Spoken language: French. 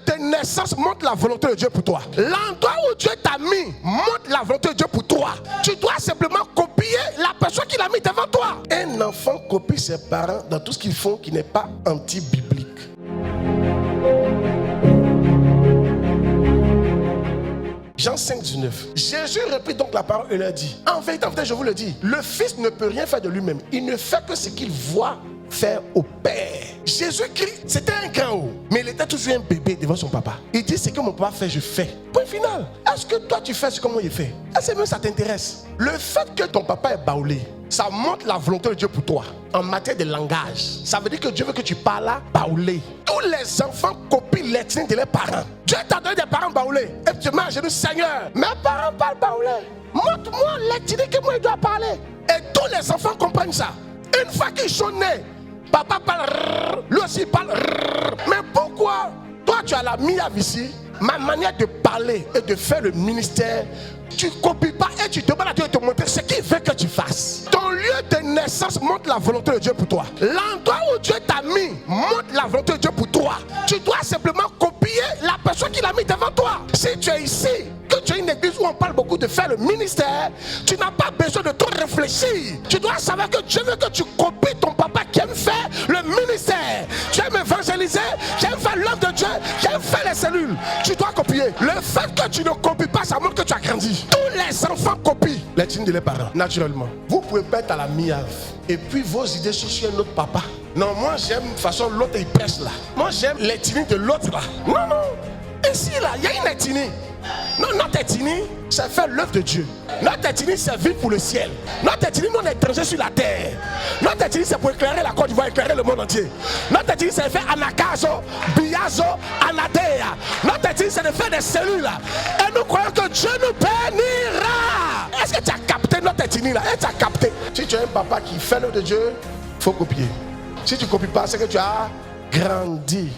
de naissance montre la volonté de Dieu pour toi. L'endroit où Dieu t'a mis montre la volonté de Dieu pour toi. Tu dois simplement copier la personne qu'il a mis devant toi. Un enfant copie ses parents dans tout ce qu'ils font qui n'est pas anti-biblique. Jean 5, 19. Jésus répète donc la parole et leur dit: en vérité, je vous le dis, le Fils ne peut rien faire de lui-même. Il ne fait que ce qu'il voit faire au Père. Jésus-Christ, c'était un grand haut, mais il était toujours un bébé devant son papa. Il dit: ce que mon papa fait, je fais. Point final. Est-ce que toi tu fais ce que moi il fait? Est-ce que même ça t'intéresse? Le fait que ton papa est baoulé, ça montre la volonté de Dieu pour toi. En matière de langage, ça veut dire que Dieu veut que tu parles à baoulé. Tous les enfants copient l'ethnie de leurs parents. Dieu t'a donné des parents baoulés. Et tu mets à genoux: Seigneur, mes parents parlent baoulé. Montre-moi l'ethnie que moi je dois parler. Et tous les enfants comprennent ça. Une fois qu'ils sont nés, papa parle, lui aussi parle. Mais pourquoi toi tu as la miave ici? Ma manière de parler et de faire le ministère, tu ne copies pas et tu demandes à Dieu de te montrer ce qu'il veut que tu fasses. Ton lieu de naissance montre la volonté de Dieu pour toi. L'endroit où Dieu t'a mis montre la volonté de Dieu pour toi. Tu dois simplement copier la personne qu'il a mis devant toi. Si tu es ici, que tu as une église où on parle beaucoup de faire le ministère, tu n'as pas besoin de trop réfléchir. Tu dois savoir que Dieu veut que tu copies ton papa qui aime faire le ministère. Tu aimes évangéliser, tu aimes faire l'œuvre de Dieu, tu aimes faire les cellules. Tu dois copier. Le fait que tu ne copies pas, ça montre que tu as grandi. Tous les enfants copient les dînes de leurs parents, naturellement. Vous pouvez pas être à la miave et puis vos idées sont sur un autre papa. Non, moi j'aime de toute façon l'autre il presse là. Moi j'aime les dînes de l'autre là. Non, non. Ici là, il y a une ethnie. Non, notre ethnie, c'est faire l'œuvre de Dieu. Notre ethnie, c'est vivre pour le ciel. Notre ethnie, nous on est étrangers sur la terre. Notre ethnie, c'est pour éclairer la Côte d'Ivoire, éclairer le monde entier. Notre ethnie, c'est de faire Anakazo, Biazo, Anadea. Notre ethnie, c'est de faire des cellules. Et nous croyons que Dieu nous bénira. Est-ce que tu as capté notre ethnie là? Est-ce que tu as capté? Si tu as un papa qui fait l'œuvre de Dieu, il faut copier. Si tu ne copies pas, c'est que tu as grandi.